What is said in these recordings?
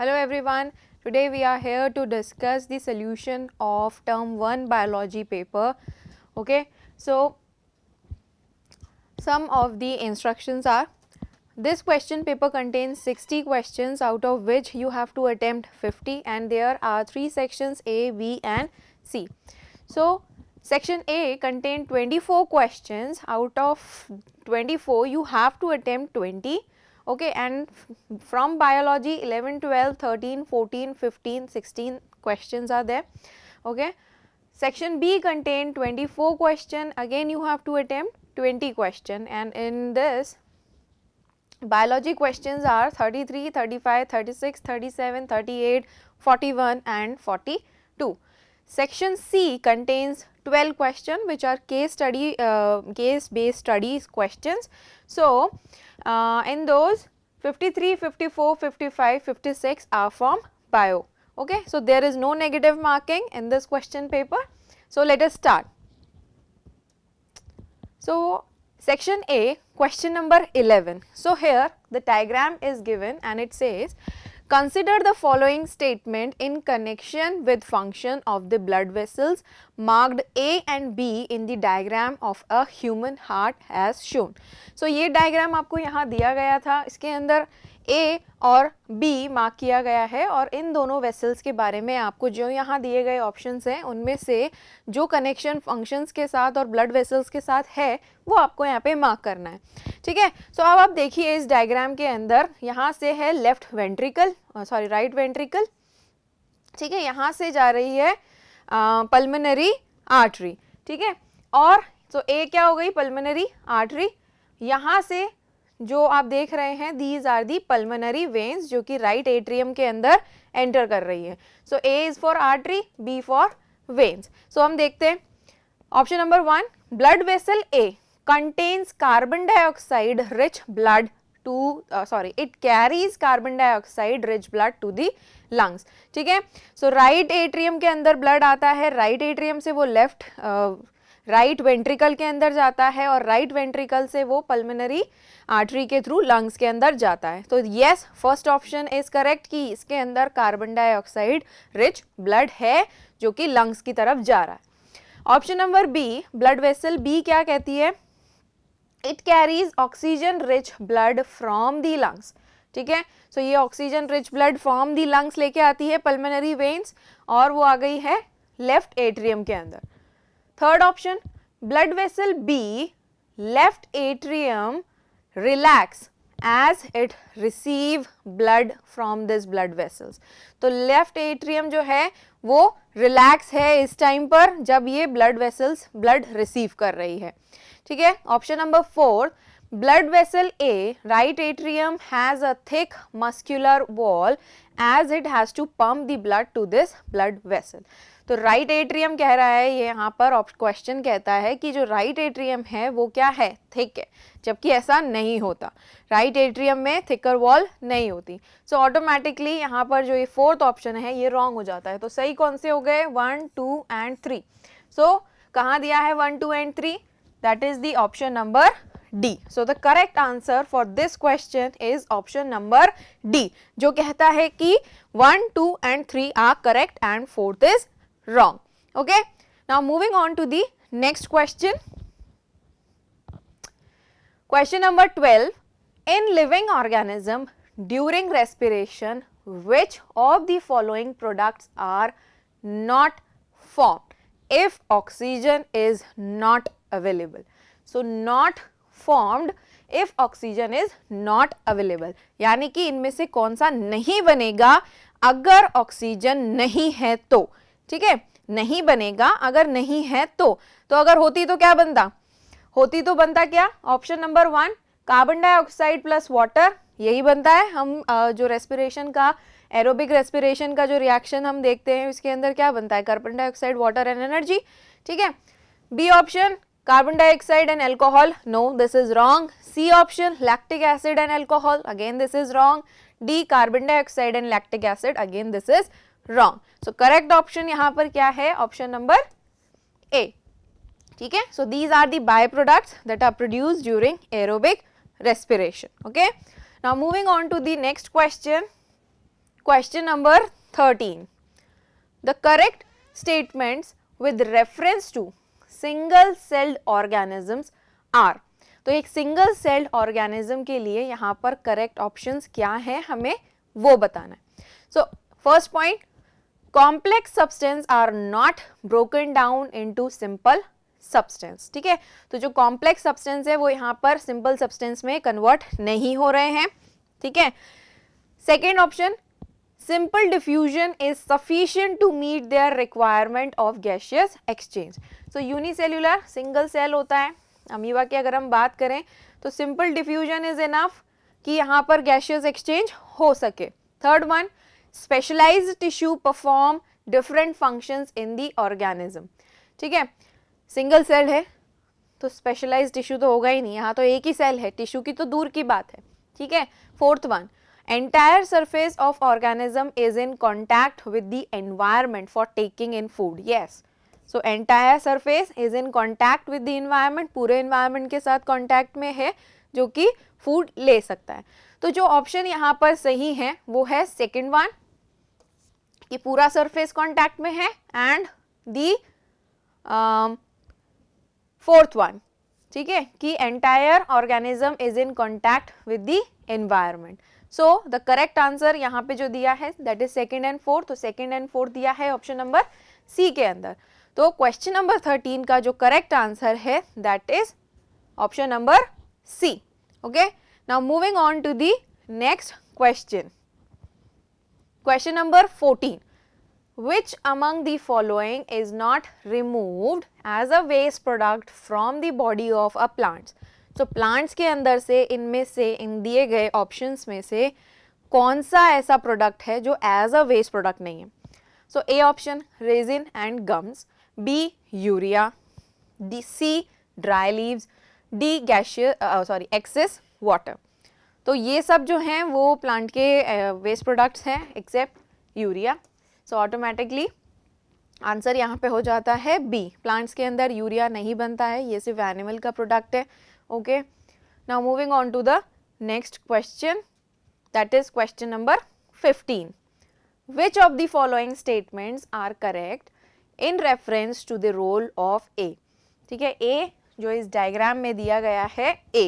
Hello everyone. Today we are here to discuss the solution of term 1 biology paper. Okay, so some of the instructions are: this question paper contains 60 questions, out of which you have to attempt 50, and there are 3 sections A, B and C. So section A contains 24 questions, out of 24 you have to attempt 20. Okay, and from biology 11, 12, 13, 14, 15, 16 questions are there. Okay, section B contains 24 question, again you have to attempt 20 question, and in this biology questions are 33, 35, 36, 37, 38, 41 and 42. Section C contains 12 questions which are case based studies questions. So in those 53, 54, 55, 56 are from bio. Okay, so there is no negative marking in this question paper. So let us start. So section A, question number 11. So here the diagram is given and it says, consider the following statement in connection with function of the blood vessels marked A and B in the diagram of a human heart as shown. So ये diagram आपको यहाँ दिया गया था, इसके अंदर A और B mark किया गया है और इन दोनों वेसल्स के बारे में आपको जो यहाँ दिए गए ऑप्शंस हैं उनमें से जो कनेक्शन फंक्शंस के साथ और ब्लड वेसल्स के साथ है वो आपको यहाँ पे मार्क करना है. ठीक है, सो अब आप देखिए इस डायग्राम के अंदर यहाँ से है left ventricle, sorry right ventricle. ठीक है, यहाँ से जा रही है पल्मोनरी आर्टरी. ठीक है, और तो ए क्या हो गई पल्मोनरी आर्टरी. यहाँ से जो आप देख रहे हैं these are the pulmonary veins जो कि राइट एट्रियम के अंदर एंटर कर रही है. So A is for artery, B for veins. So हम देखते हैं option number 1, blood vessel A contains carbon dioxide rich blood to it carries carbon dioxide rich blood to the lungs. ठीक है, सो राइट एट्रियम के अंदर blood आता है, right atrium से वो लेफ्ट राइट वेंट्रिकल के अंदर जाता है और राइट वेंट्रिकल से वो पल्मोनरी आर्टरी के थ्रू लंग्स के अंदर जाता है. तो yes, first option is correct कि इसके अंदर कार्बन डाइऑक्साइड रिच ब्लड है जो कि लंग्स की तरफ जा रहा है. Option number B, blood vessel B क्या कहती है, it carries oxygen rich blood from the lungs. ठीक है, सो ये oxygen rich blood from the lungs लेके आती है पल्मोनरी वेन्स और वो आ गई है लेफ्ट एट्रियम के अंदर. Third option, blood vessel be left atrium relax as it receive blood from this blood vessels. तो लेफ्ट एट्रियम जो है वो रिलैक्स है इस टाइम पर जब ये ब्लड वेसल्स ब्लड रिसीव कर रही है. ठीक है, option number 4, blood vessel A right atrium has a thick muscular wall as it has to pump the blood to this blood vessel. तो राइट एट्रियम कह रहा है, ये यहाँ पर क्वेश्चन कहता है कि जो राइट एट्रियम है वो क्या है, थिक है, जबकि ऐसा नहीं होता. राइट एट्रियम में थिकर वॉल नहीं होती. सो ऑटोमेटिकली यहाँ पर जो ये फोर्थ ऑप्शन है ये रॉन्ग हो जाता है. तो सही कौन से हो गए, 1, 2 एंड 3. सो कहाँ दिया है 1, 2 and 3, that is the option number D. So the correct answer for this question is option number D, जो कहता है कि 1, 2 and 3 are correct and 4th is wrong. Okay, now moving on to the next question. Question number 12, in living organism during respiration which of the following products are not formed if oxygen is not available. So not formed if oxygen is not available, यानी कि इनमें से कौन सा नहीं बनेगा अगर oxygen नहीं है तो. ठीक है, नहीं बनेगा अगर नहीं है तो अगर होती तो क्या बनता, होती तो बनता क्या, option number 1 carbon dioxide plus water, यही बनता है. हम जो रेस्पिरेशन का एरोबिक रेस्पिरेशन का जो रिएक्शन हम देखते हैं इसके अंदर क्या बनता है, carbon dioxide water and energy. ठीक है, B option carbon dioxide and alcohol, no, this is wrong. C option lactic acid and alcohol, again this is wrong. D carbon dioxide and lactic acid, again this is wrong. So correct option यहाँ पर क्या है, option number A. ठीक है, so these are the byproducts that are produced during aerobic respiration. Okay, now moving on to the next question. Question number 13. The correct statements with reference to single celled organisms are. तो एक single celled organism के लिए यहाँ पर correct options क्या है हमें वो बताना है. So first point, complex substance are not broken down into simple substance. ठीक है, तो जो कॉम्प्लेक्स सब्सटेंस है वो यहाँ पर सिंपल सब्सटेंस में कन्वर्ट नहीं हो रहे हैं. ठीक है. Second option, simple diffusion is sufficient to meet their requirement of gaseous exchange. So unicellular single cell होता है. अमीबा की अगर हम बात करें तो simple diffusion is enough कि यहाँ पर gaseous exchange हो सके. Third one, specialized tissue perform different functions in the organism. ठीक है, single cell है तो specialized tissue तो होगा ही नहीं, यहाँ तो एक ही सेल है, टिश्यू की तो दूर की बात है. ठीक है. Fourth one, entire surface of organism is in contact with the environment for taking in food. Yes, so entire surface is in contact with the environment, पूरे environment के साथ contact में है जो कि food ले सकता है. तो जो ऑप्शन यहाँ पर सही है वो है सेकेंड वन कि पूरा surface contact में है, and the फोर्थ वन, ठीक है, कि entire organism is in contact with the environment. So the correct answer यहाँ पे जो दिया है that is second and fourth. तो सेकेंड एंड फोर्थ दिया है ऑप्शन नंबर सी के अंदर. तो क्वेश्चन नंबर 13 का जो करेक्ट आंसर है that is option number C. Okay, now moving on to the next question. Question number 14. Which among the following is not removed as a waste product from the body of a plant? तो plants के अंदर से इनमें से इन दिए गए options में से कौन सा ऐसा प्रोडक्ट है जो एज अ वेस्ट प्रोडक्ट नहीं है? So A option resin and gums, B urea, D C dry leaves, D gaseous excess water. तो ये सब जो हैं वो प्लांट के वेस्ट प्रोडक्ट्स हैं except urea. So automatically answer यहाँ पे हो जाता है बी. प्लांट्स के अंदर यूरिया नहीं बनता है, ये सिर्फ एनिमल का प्रोडक्ट है. Okay, now moving on to the next question, that is question number 15. Which of the following statements are correct in reference to the role of A? ठीक है, A जो इस डायग्राम में दिया गया है A.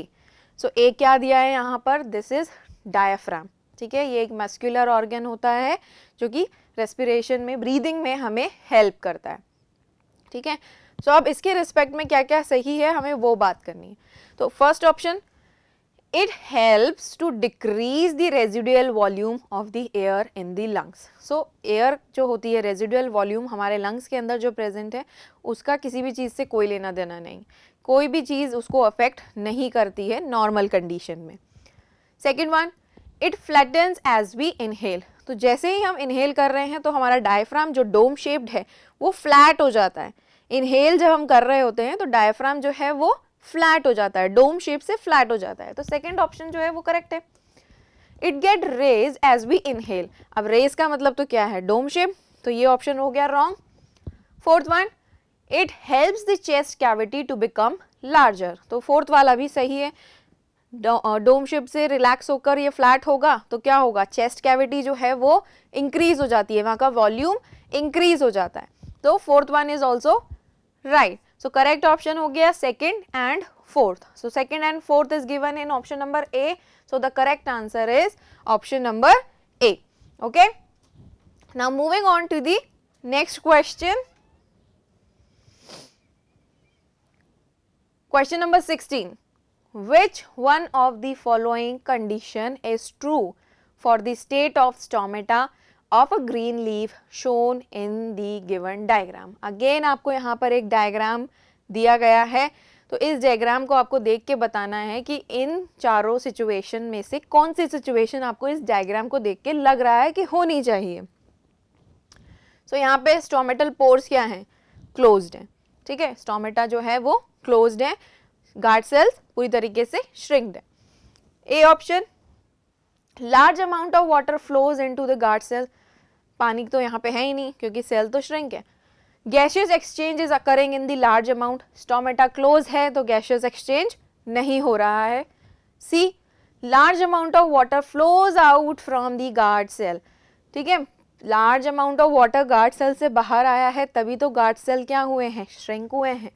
So A क्या दिया है यहाँ पर? This is diaphragm. ठीक है, ये एक मस्कुलर ऑर्गन होता है जो कि रेस्पिरेशन में, ब्रीदिंग में हमें हेल्प करता है. ठीक है, सो अब इसके रिस्पेक्ट में क्या क्या सही है हमें वो बात करनी है. तो first option, it helps to decrease the residual volume of the air in the lungs. So air जो होती है, रेजिडुअल वॉल्यूम हमारे लंग्स के अंदर जो प्रेजेंट है उसका किसी भी चीज़ से कोई लेना देना नहीं, कोई भी चीज़ उसको अफेक्ट नहीं करती है नॉर्मल कंडीशन में. Second one, it flattens as we inhale. तो जैसे ही हम इनहेल कर रहे हैं तो हमारा डायफ्राम जो डोम शेप्ड है वो फ्लैट हो जाता है. इनहेल जब हम कर रहे होते हैं तो डायफ्राम जो है वो फ्लैट हो जाता है, डोम शेप से फ्लैट हो जाता है. तो सेकंड ऑप्शन जो है वो करेक्ट है. It get raise as we inhale. अब रेज का मतलब तो क्या है? Dome shape. तो ये ऑप्शन हो गया wrong. Fourth one, it helps the chest cavity to become larger. तो फोर्थ वाला भी सही है. डोम शेप से रिलैक्स होकर ये फ्लैट होगा तो क्या होगा? चेस्ट कैविटी जो है वो इंक्रीज हो जाती है, वहाँ का वॉल्यूम इंक्रीज हो जाता है. तो fourth one is also right. So correct option हो गया second and fourth. So second and fourth is given in option number A. So the correct answer is option number A. Okay. Now moving on to the next question. Question number 16. Which one of the following condition is true for the state of stomata of a green leaf shown in the given diagram? Again आपको यहाँ पर एक diagram दिया गया है, तो इस diagram को आपको देख के बताना है कि इन चारों सिचुएशन में से कौन सी सिचुएशन आपको इस डायग्राम को देख के लग रहा है कि होनी चाहिए. सो यहाँ पे स्टोमेटल पोर्स क्या हैं? क्लोज्ड हैं. ठीक है, स्टोमेटा जो है वो क्लोज्ड है, गार्ड सेल्स पूरी तरीके से श्रिंक्ड है. A option, large amount of water flows into the guard cell. पानी तो यहाँ पे है ही नहीं क्योंकि सेल तो श्रिंक है. Gaseous exchange is occurring in the large amount. Stomata close है तो गैशियस एक्सचेंज नहीं हो रहा है. C, large amount of water flows out from the guard cell. ठीक है, large amount of water guard cell से बाहर आया है तभी तो गार्ड सेल क्या हुए हैं, श्रिंक हुए हैं.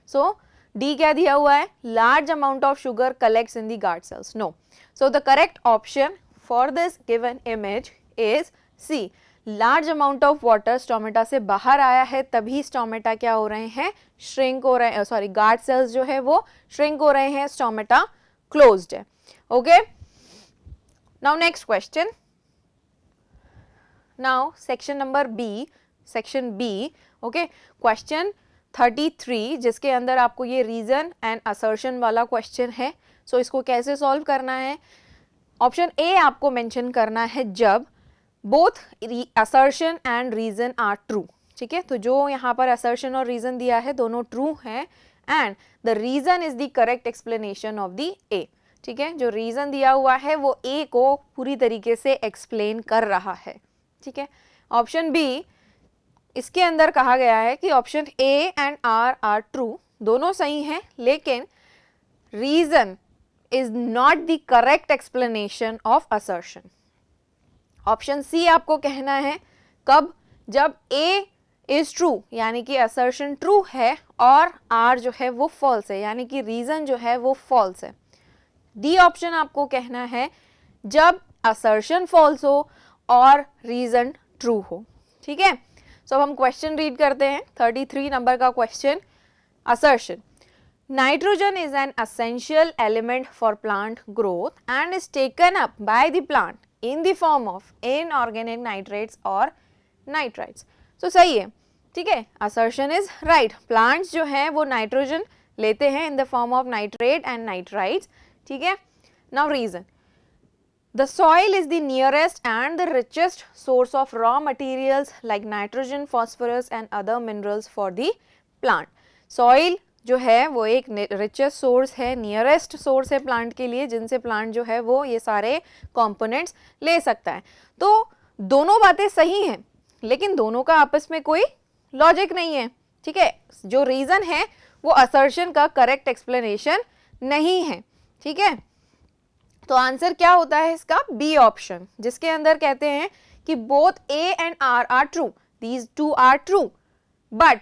सो डी क्या दिया हुआ है, large amount of sugar collects in the guard cells. No. So the correct option for this given image is C. Large amount of water stomata से बाहर आया है तभी स्टोमेटा क्या हो रहे हैं, श्रिंक हो रहे हैं, सॉरी गार्ड सेल्स जो है वो श्रिंक हो रहे हैं, स्टोमेटा क्लोज्ड है. Okay, now next question. Now section number B, section B. Okay, question 33 जिसके अंदर आपको ये रीजन एंड असर्शन वाला क्वेश्चन है. सो इसको कैसे सॉल्व करना है, ऑप्शन ए आपको मेंशन करना है जब both assertion and reason are true. ठीक है, तो जो यहाँ पर असर्शन और रीजन दिया है दोनों ट्रू हैं and the reason is the correct explanation of the A. ठीक है, जो रीजन दिया हुआ है वो ए को पूरी तरीके से एक्सप्लेन कर रहा है. ठीक है, ऑप्शन बी, इसके अंदर कहा गया है कि option A and R true, दोनों सही हैं, लेकिन reason is not the correct explanation of assertion. Option C आपको कहना है कब, जब ए इज ट्रू यानी कि असर्शन ट्रू है और आर जो है वो फॉल्स है यानी कि रीजन जो है वो फॉल्स है. डी ऑप्शन आपको कहना है जब असर्शन फॉल्स हो और रीजन ट्रू हो. ठीक है, सो अब हम क्वेश्चन रीड करते हैं. 33 नंबर का question, assertion. Nitrogen is an essential element for plant growth and is taken up by the plant in the form of inorganic nitrates और नाइट्राइट्स. तो सही है. ठीक है, असर्शन इज राइट. प्लांट्स जो हैं वो नाइट्रोजन लेते हैं in the form of nitrate and nitrites. ठीक है, now reason. The soil is the nearest and the richest source of raw materials like nitrogen, phosphorus and other minerals for the plant. Soil जो है वो एक richest source है, nearest source है plant के लिए, जिनसे plant जो है वो ये सारे components ले सकता है. तो दोनों बातें सही हैं, लेकिन दोनों का आपस में कोई logic नहीं है. ठीक है, जो reason है वो assertion का correct explanation नहीं है. ठीक है, तो आंसर क्या होता है इसका, बी ऑप्शन, जिसके अंदर कहते हैं कि both A and R are true, these two are true, but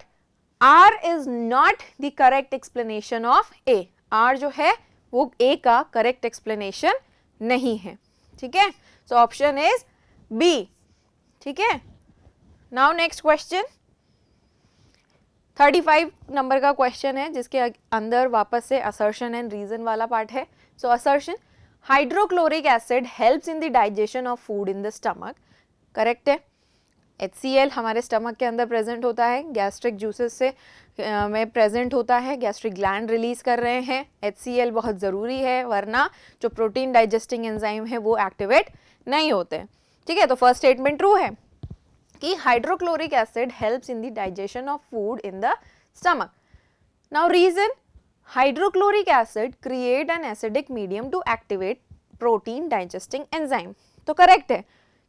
R is not the correct explanation of A. R जो है वो ए का करेक्ट एक्सप्लेनेशन नहीं है. ठीक है, सो ऑप्शन इज बी. ठीक है, नाउ नेक्स्ट क्वेश्चन 35 नंबर का क्वेश्चन है जिसके अंदर वापस से असर्शन एंड रीजन वाला पार्ट है. So assertion, hydrochloric acid helps in the digestion of food in the stomach. Correct है. HCl हमारे स्टमक के अंदर प्रेजेंट होता है, गैस्ट्रिक जूसेस से में प्रेजेंट होता है, गैस्ट्रिक ग्लैंड रिलीज कर रहे हैं. HCl बहुत ज़रूरी है, वरना जो प्रोटीन डाइजेस्टिंग एंजाइम है वो एक्टिवेट नहीं होते. ठीक है, तो फर्स्ट स्टेटमेंट ट्रू है कि hydrochloric acid helps in the digestion of food in the stomach. Now reason, hydrochloric acid create an acidic medium to activate protein digesting enzyme. तो करेक्ट है.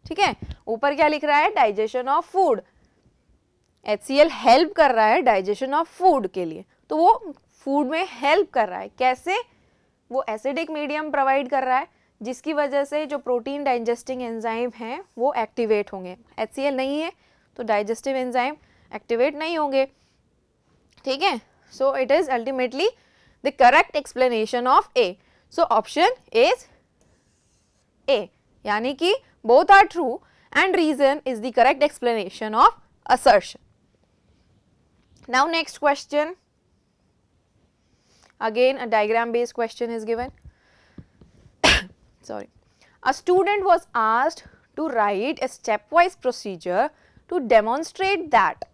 ठीक है, ऊपर क्या लिख रहा है, digestion of food. HCl help कर रहा है डाइजेशन ऑफ फूड के लिए, तो वो फूड में हेल्प कर रहा है. कैसे, वो एसिडिक मीडियम प्रोवाइड कर रहा है जिसकी वजह से जो प्रोटीन डाइजेस्टिंग एंजाइम हैं वो एक्टिवेट होंगे. HCl नहीं है तो डाइजेस्टिव एंजाइम एक्टिवेट नहीं होंगे. ठीक है, so it is ultimately the correct explanation of A. So option is a, यानी कि both are true and reason is the correct explanation of assertion. Now next question, again a diagram based question is given. Sorry, a student was asked to write a stepwise procedure to demonstrate that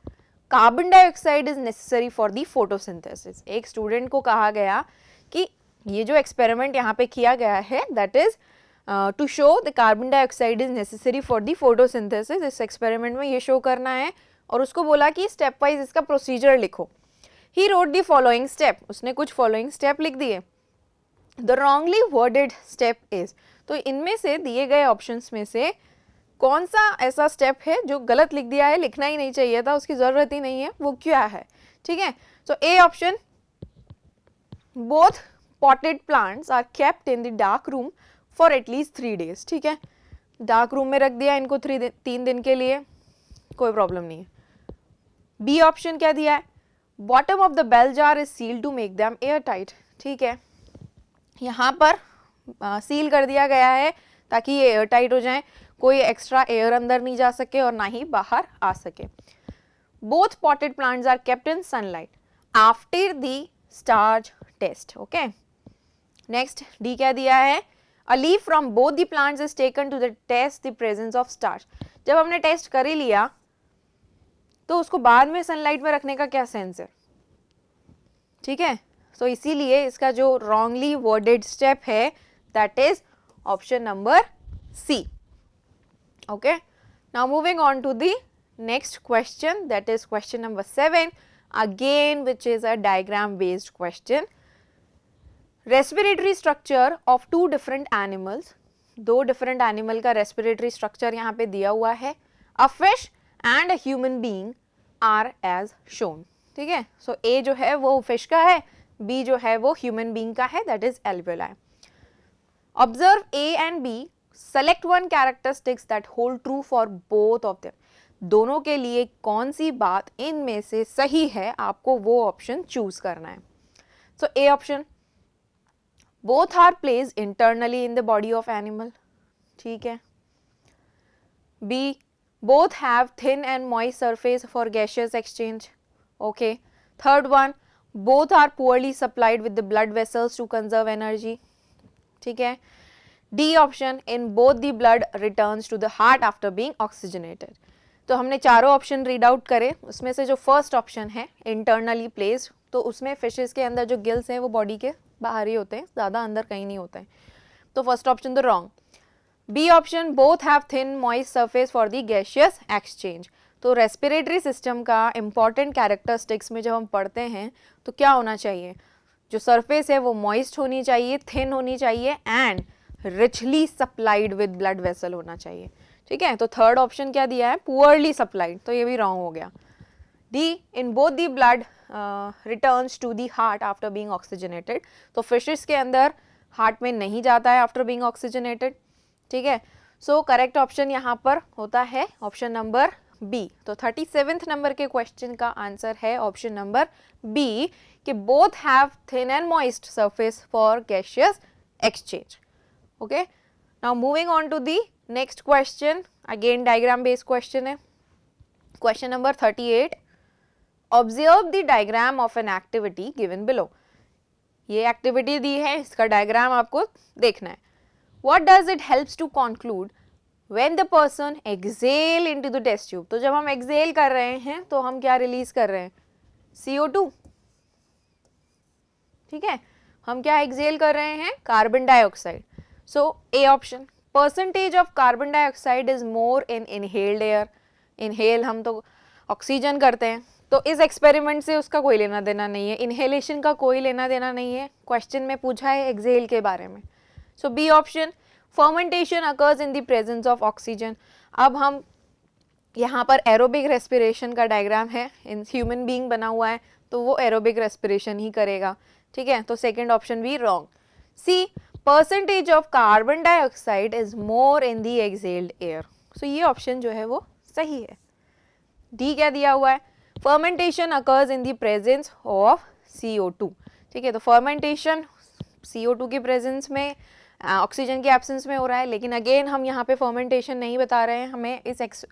carbon dioxide is necessary for the photosynthesis. एक student को कहा गया कि ये जो experiment यहाँ पे किया गया है that is to show the carbon dioxide is necessary for the photosynthesis. इस experiment में ये show करना है और उसको बोला कि step wise इसका procedure लिखो. He wrote the following step. उसने कुछ following step लिख दिए. The wrongly worded step is. तो इनमें से दिए गए options में से कौन सा ऐसा step है जो गलत लिख दिया है, लिखना ही नहीं चाहिए था, उसकी ज़रूरत ही नहीं है, वो क्या है. ठीक है, so A option, both potted plants are kept in the dark room for at least 3 days. ठीक है, डार्क रूम में रख दिया इनको 3 दिन के लिए, कोई प्रॉब्लम नहीं है। बी ऑप्शन क्या दिया है, bottom of the bell jar is sealed to make them air tight. ठीक है, यहाँ पर सील कर दिया गया है ताकि ये एयर टाइट हो जाए, कोई एक्स्ट्रा एयर अंदर नहीं जा सके और ना ही बाहर आ सके। Both potted plants are kept in sunlight after the starch test. Okay, next D क्या दिया है, a leaf from both the plants is taken to the test the presence of starch. जब हमने टेस्ट कर ही लिया तो उसको बाद में सनलाइट में रखने का क्या सेंस है। ठीक है, तो इसीलिए इसका जो रॉन्गली वर्डेड स्टेप है that is option number C. Okay, now moving on to the next question, that is question number 7 again which is a diagram based question. Respiratory structure of 2 different animals, 2 different animal का respiratory structure यहाँ पे दिया हुआ है। A fish and a human being are as shown. ठीक है, so ए जो है वो फिश का है, बी जो है वो ह्यूमन बीइंग का है, that is alveoli. Observe A and B, select one characteristics that hold true for both of them. दोनों के लिए कौन सी बात इनमें से सही है, आपको वो ऑप्शन चूज करना है। So A option, both are placed internally in the body of animal. ठीक है, B, both have thin and moist surface for gaseous exchange. Okay, third one, both are poorly supplied with the blood vessels to conserve energy. ठीक है, D option, in both the blood returns to the heart after being oxygenated. तो हमने चारों option read out करे, उसमें से जो first option है इंटरनली प्लेस्ड, तो उसमें फिशेस के अंदर जो गिल्स हैं वो बॉडी के बाहर ही होते हैं, ज़्यादा अंदर कहीं नहीं होते हैं, तो फर्स्ट ऑप्शन तो wrong. B option, both have thin moist surface for the gaseous exchange. तो रेस्पिरेटरी सिस्टम का इंपॉर्टेंट कैरेक्टरिस्टिक्स में जब हम पढ़ते हैं तो क्या होना चाहिए, जो सरफेस है वो मॉइस्ट होनी चाहिए, थिन होनी चाहिए and richly supplied with blood vessel होना चाहिए। ठीक है, तो थर्ड ऑप्शन क्या दिया है, पुअरली सप्लाइड, तो ये भी रॉन्ग हो गया। D, in both the blood returns to the heart after being oxygenated. तो फिशेस के अंदर हार्ट में नहीं जाता है आफ्टर बीइंग ऑक्सीजनेटेड। ठीक है, सो करेक्ट ऑप्शन यहाँ पर होता है ऑप्शन नंबर बी। तो 37th नंबर के क्वेश्चन का आंसर है ऑप्शन नंबर बी कि both have thin and moist surface for gaseous exchange. Okay, now moving on to the next question, again diagram based question है। Question number 38, observe the diagram of an activity given below. ये activity दी है, इसका diagram आपको देखना है। What does it helps to conclude when the person exhale into the test tube? तो जब हम exhale कर रहे हैं तो हम क्या रिलीज कर रहे हैं, CO2। ठीक है, हम क्या exhale कर रहे हैं, carbon dioxide. So A option, percentage of carbon dioxide is more in inhaled air. Inhale हम तो ऑक्सीजन करते हैं, तो इस एक्सपेरिमेंट से उसका कोई लेना देना नहीं है, इनहेलेशन का कोई लेना देना नहीं है। क्वेश्चन में पूछा है एक्सेल के बारे में। So B option, fermentation occurs in the presence of oxygen. अब हम यहाँ पर एरोबिक रेस्पिरेशन का डायग्राम है, इन ह्यूमन बीइंग बना हुआ है, तो वो एरोबिक रेस्पिरेशन ही करेगा। ठीक है, तो सेकंड ऑप्शन भी wrong. C, percentage of carbon dioxide is more in the exhaled air. So ये ऑप्शन जो है वो सही है। डी क्या दिया हुआ है, fermentation occurs in the presence of CO2। ठीक है, तो फर्मेंटेशन CO2 की प्रेजेंस में, ऑक्सीजन की एब्सेंस में हो रहा है, लेकिन अगेन हम यहाँ पे फर्मेंटेशन नहीं बता रहे हैं, हमें इस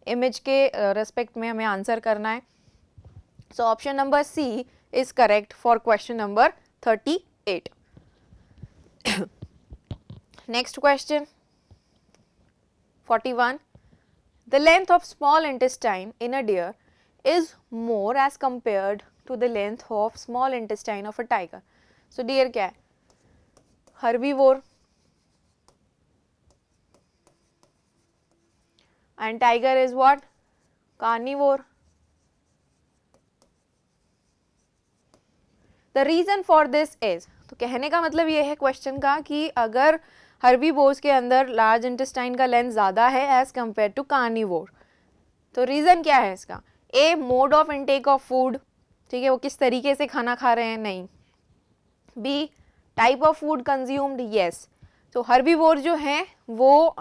इमेज के रेस्पेक्ट में हमें आंसर करना है। So option number C is correct for question number 38। Next question 41, the length of small intestine in a deer is more as compared to the length of small intestine of a tiger. So deer क्या है, herbivore and tiger is what, carnivore. The reason for this is, तो कहने का मतलब ये है question का कि अगर हर्बीवोर्स के अंदर लार्ज इंटेस्टाइन का लेंथ ज़्यादा है एज कम्पेयर टू कार्निवोर, तो रीज़न क्या है इसका, A mode of intake of food, ठीक है, वो किस तरीके से खाना खा रहे हैं, नहीं। B type of food consumed, yes. तो हर्बीवोर जो हैं वो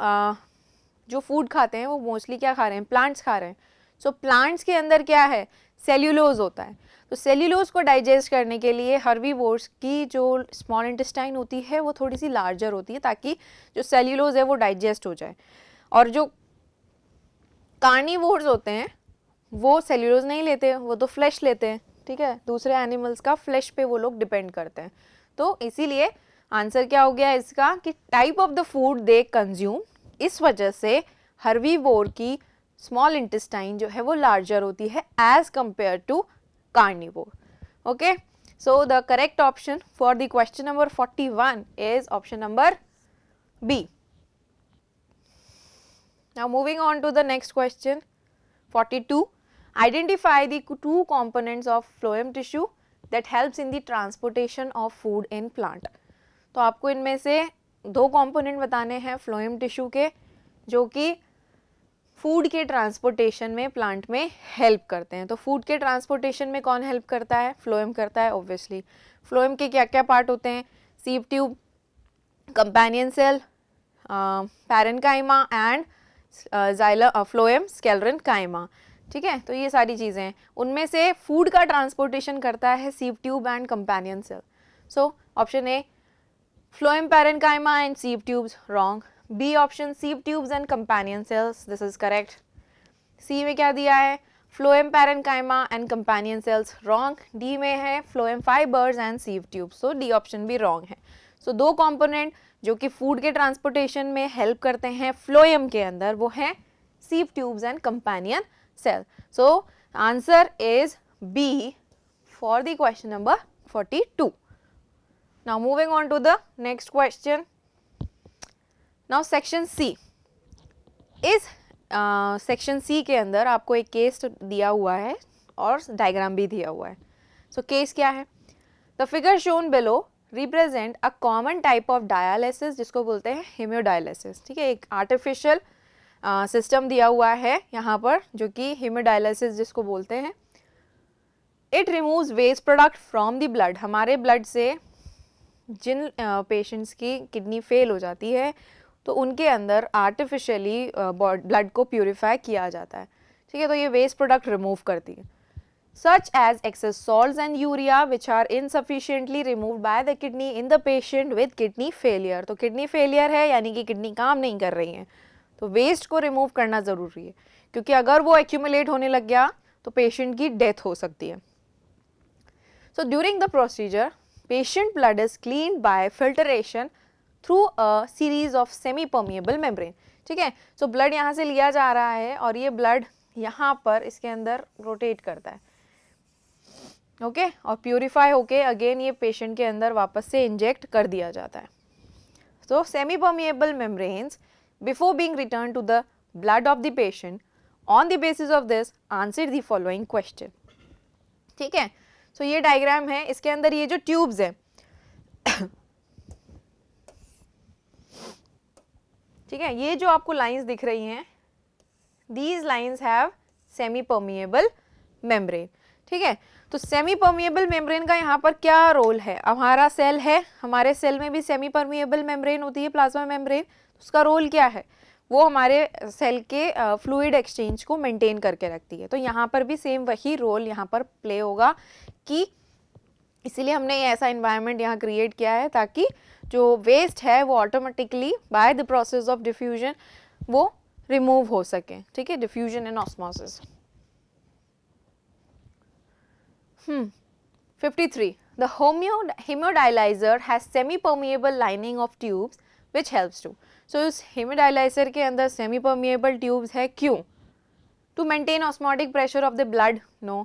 जो फूड खाते हैं वो मोस्टली क्या खा रहे हैं, प्लांट्स खा रहे हैं। सो प्लांट्स के अंदर क्या है, सेल्यूलोज होता है। तो सेल्यूलोज को डाइजेस्ट करने के लिए हर्बीवोर्स की जो स्मॉल इंटेस्टाइन होती है वो थोड़ी सी लार्जर होती है, ताकि जो सेल्यूलोज है वो डाइजेस्ट हो जाए। और जो कार्निवोर्स होते हैं वो सेल्यूलोज नहीं लेते, वो तो फ्लैश लेते हैं, ठीक है, दूसरे एनिमल्स का फ्लैश पे वो लोग डिपेंड करते हैं। तो इसीलिए आंसर क्या हो गया इसका कि type of the food they consume, इस वजह से हर्बीवोर की स्मॉल इंटेस्टाइन जो है वो लार्जर होती है as compare to carnivore. Okay, so the correct option for the question number 41 is option number B. Now moving on to the next question 42. Identify the two components of phloem tissue that helps in the transportation of food in plant. तो आपको इनमें से दो component बताने हैं phloem tissue के जो कि फूड के ट्रांसपोर्टेशन में प्लांट में हेल्प करते हैं। तो फूड के ट्रांसपोर्टेशन में कौन हेल्प करता है, फ्लोएम करता है ऑब्वियसली। फ्लोएम के क्या क्या पार्ट होते हैं, sieve tube, companion cell, parenchyma and phloem sclerenchyma, ठीक है। तो ये सारी चीज़ें हैं, उनमें से फूड का ट्रांसपोर्टेशन करता है sieve tube and companion cell. So option A phloem parenchyma and sieve tubes, wrong. B option sieve tubes and companion cells, this is correct. C में क्या दिया है, phloem parenchyma and companion cells, wrong. D में है phloem fibres and sieve tubes, so D option भी wrong है। So दो component जो कि फूड के ट्रांसपोर्टेशन में हेल्प करते हैं फ्लोएम के अंदर वो हैं sieve tubes and companion cell. So answer is B for the question number 42. Now moving on to the next question. Now section C. इस सेक्शन सी के अंदर आपको एक केस दिया हुआ है और डायग्राम भी दिया हुआ है। सो केस क्या है, the figure shown below represent a common type of dialysis जिसको बोलते हैं हेमियोडायलिसिस, ठीक है। एक आर्टिफिशियल सिस्टम दिया हुआ है यहाँ पर जो कि हेमियोडायलिसिस जिसको बोलते हैं। It removes waste product from the blood, हमारे ब्लड से जिन पेशेंट्स की किडनी फेल हो जाती है तो उनके अंदर आर्टिफिशियली ब्लड को प्यूरिफाई किया जाता है, ठीक है। तो ये वेस्ट प्रोडक्ट रिमूव करती है। such as excess salts and urea which are insufficiently removed by the kidney in the patient with kidney failure. तो kidney failure है यानी कि किडनी काम नहीं कर रही है, तो वेस्ट को रिमूव करना ज़रूरी है क्योंकि अगर वो एक्यूमुलेट होने लग गया तो पेशेंट की डेथ हो सकती है। So during the procedure, patient blood is cleaned by filtration through a series of semi-permeable membrane, ठीक है। So blood यहाँ से लिया जा रहा है और ये blood यहाँ पर इसके अंदर रोटेट करता है, ओके और प्यूरिफाई होके अगेन ये पेशेंट के अंदर वापस से इंजेक्ट कर दिया जाता है। So semi permeable membranes before being return to the blood of the patient, on the basis of this answer the following question, ठीक है। सो ये डायग्राम है, इसके अंदर ये जो ट्यूब्स है ठीक है, ये जो आपको लाइंस दिख रही हैं, these lines have semi permeable membrane, ठीक है। तो सेमी परमिएबल मेम्ब्रेन का यहाँ पर क्या रोल है, हमारा सेल है, हमारे सेल में भी सेमी परमिएबल मेम्ब्रेन होती है, प्लाज्मा मेम्ब्रेन, उसका रोल क्या है, वो हमारे सेल के फ्लूइड एक्सचेंज को मेंटेन करके रखती है। तो यहाँ पर भी सेम वही रोल यहाँ पर प्ले होगा कि इसीलिए हमने ये ऐसा इन्वायरमेंट यहाँ क्रिएट किया है ताकि जो वेस्ट है वो automatically by the process of diffusion वो रिमूव हो सके, ठीक है, diffusion and osmosis. 53. The hemodialyzer has semi-permeable lining of tubes which helps to. So इस hemodialyzer के अंदर semi-permeable tubes है, क्यों? To maintain osmotic pressure of the blood? No.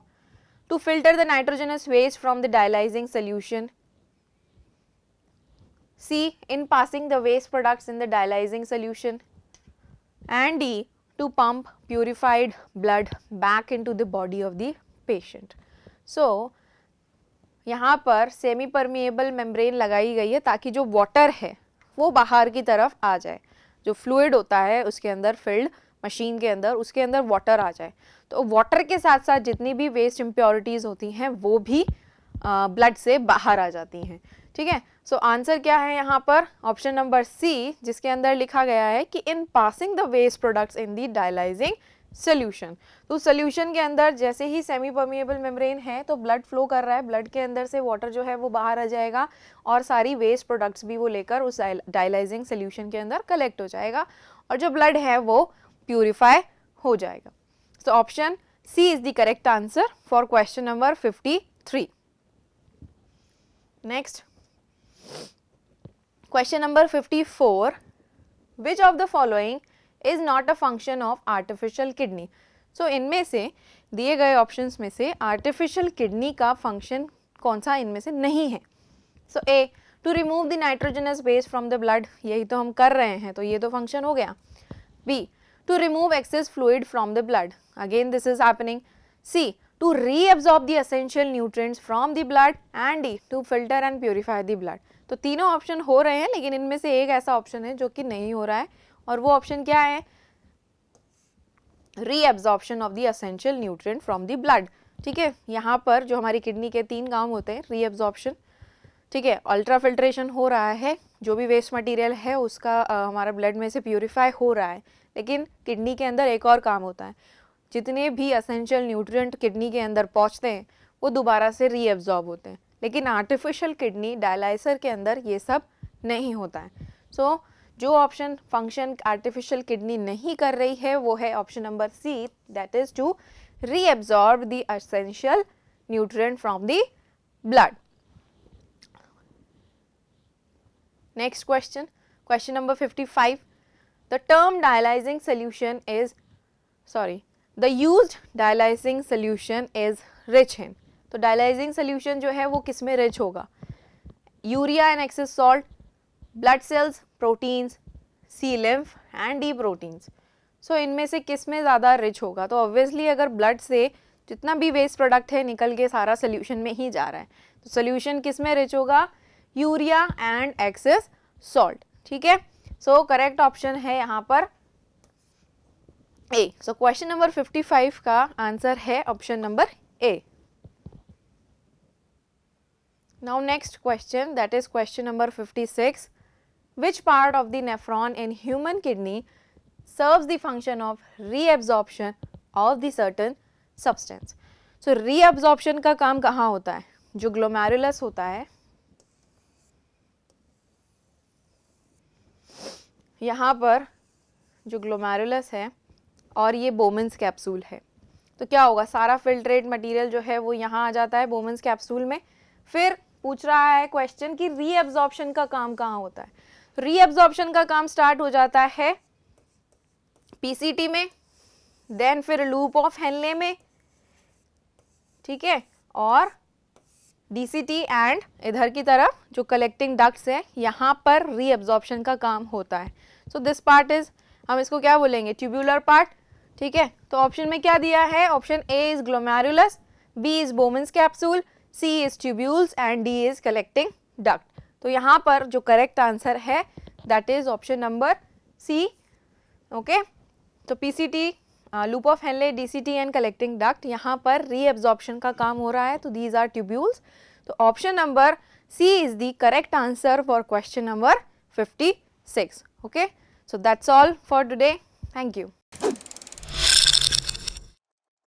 To filter the nitrogenous waste from the dialyzing solution? C. In passing the waste products in the dialyzing solution? And D. To pump purified blood back into the body of the patient. सो यहाँ पर semi permeable membrane लगाई गई है ताकि जो water है वो बाहर की तरफ आ जाए, जो फ्लूइड होता है उसके अंदर फिल्ड मशीन के अंदर उसके अंदर वाटर आ जाए, तो वाटर के साथ साथ जितनी भी वेस्ट इम्प्योरिटीज़ होती हैं वो भी ब्लड से बाहर आ जाती हैं, ठीक है। सो आंसर क्या है यहाँ पर? ऑप्शन नंबर सी, जिसके अंदर लिखा गया है कि in passing the waste products in the dialysing solution. तो सोल्यूशन के अंदर जैसे ही सेमी परमिएबल मेम्ब्रेन है तो ब्लड फ्लो कर रहा है, ब्लड के अंदर से वाटर जो है वो बाहर आ जाएगा और सारी वेस्ट प्रोडक्ट्स भी वो लेकर उस डायलाइजिंग सोल्यूशन के अंदर कलेक्ट हो जाएगा और जो ब्लड है वो प्यूरिफाई हो जाएगा। So option C is the correct answer for question number 53. Next, question number 54. Which of the following is not a function of artificial kidney? So इनमें से दिए गए ऑप्शंस में से आर्टिफिशियल किडनी का फंक्शन कौन सा इनमें से नहीं है? So A, to remove the nitrogenous base from the blood, यही तो हम कर रहे हैं तो ये तो फंक्शन हो गया. B, to remove excess fluid from the blood, again this is happening. C, to reabsorb the essential nutrients from the blood. And D, to filter and purify the blood. तो तीनों ऑप्शन हो रहे हैं लेकिन इनमें से एक ऐसा ऑप्शन है जो कि नहीं हो रहा है और वो ऑप्शन क्या है? Reabsorption of the essential nutrient from the blood. ठीक है, यहाँ पर जो हमारी किडनी के 3 काम होते हैं, रीअब्सॉर्प्शन, ठीक है, अल्ट्रा फिल्ट्रेशन हो रहा है, जो भी वेस्ट मटेरियल है उसका हमारा ब्लड में से प्यूरिफाई हो रहा है, लेकिन किडनी के अंदर एक और काम होता है, जितने भी एसेंशियल न्यूट्रिएंट किडनी के अंदर पहुँचते हैं वो दोबारा से रीअब्सॉर्ब होते हैं, लेकिन आर्टिफिशियल किडनी डायलाइसर के अंदर ये सब नहीं होता है. सो जो ऑप्शन फंक्शन आर्टिफिशियल किडनी नहीं कर रही है वो है option number C, that is to reabsorb the essential nutrient from the blood. Next question, question number 55. The term dialyzing solution is, the used dialyzing solution is rich in. तो dialyzing solution जो है वो किस में rich होगा? Urea and excess salt, blood cells, proteins, C lymph and D proteins. So इनमें से किस में ज़्यादा rich होगा? तो obviously अगर blood से जितना भी waste product है निकल के सारा solution में ही जा रहा है, तो solution किस में rich होगा? Urea and excess salt. ठीक है, सो करेक्ट ऑप्शन है यहाँ पर ए. सो क्वेश्चन नंबर 55 का आंसर है option number A. Now next question, that is question number 56. Which part of the nephron in human kidney serves the function of reabsorption of the certain substance? So reabsorption का काम कहाँ होता है? जो glomerulus होता है, यहाँ पर जो ग्लोमेरुलस है और ये बोमेंस कैप्सूल है, तो क्या होगा? सारा फिल्ट्रेट मटेरियल जो है वो यहाँ आ जाता है बोमेंस कैप्सूल में. फिर पूछ रहा है क्वेश्चन कि रीअब्सॉर्प्शन का काम कहाँ होता है? रीअब्सॉर्प्शन का काम स्टार्ट हो जाता है पीसीटी में, देन फिर लूप ऑफ हेनले में, ठीक है, और डीसीटी एंड इधर की तरफ जो कलेक्टिंग डक्ट्स है यहाँ पर रीअब्सॉर्प्शन का काम होता है. सो दिस पार्ट इज, हम इसको क्या बोलेंगे? Tubular part. ठीक है, तो ऑप्शन में क्या दिया है? Option A is glomerulus, B is Bowman's capsule, C is tubules and D is collecting duct. तो यहाँ पर जो करेक्ट आंसर है that is option number C. Okay, तो PCT, loop of Henle, DCT and collecting duct, यहाँ पर reabsorption का काम हो रहा है, तो दीज आर ट्यूब्यूल्स. तो option number C is the correct answer for question number 56. Okay, so that's all for today. Thank you.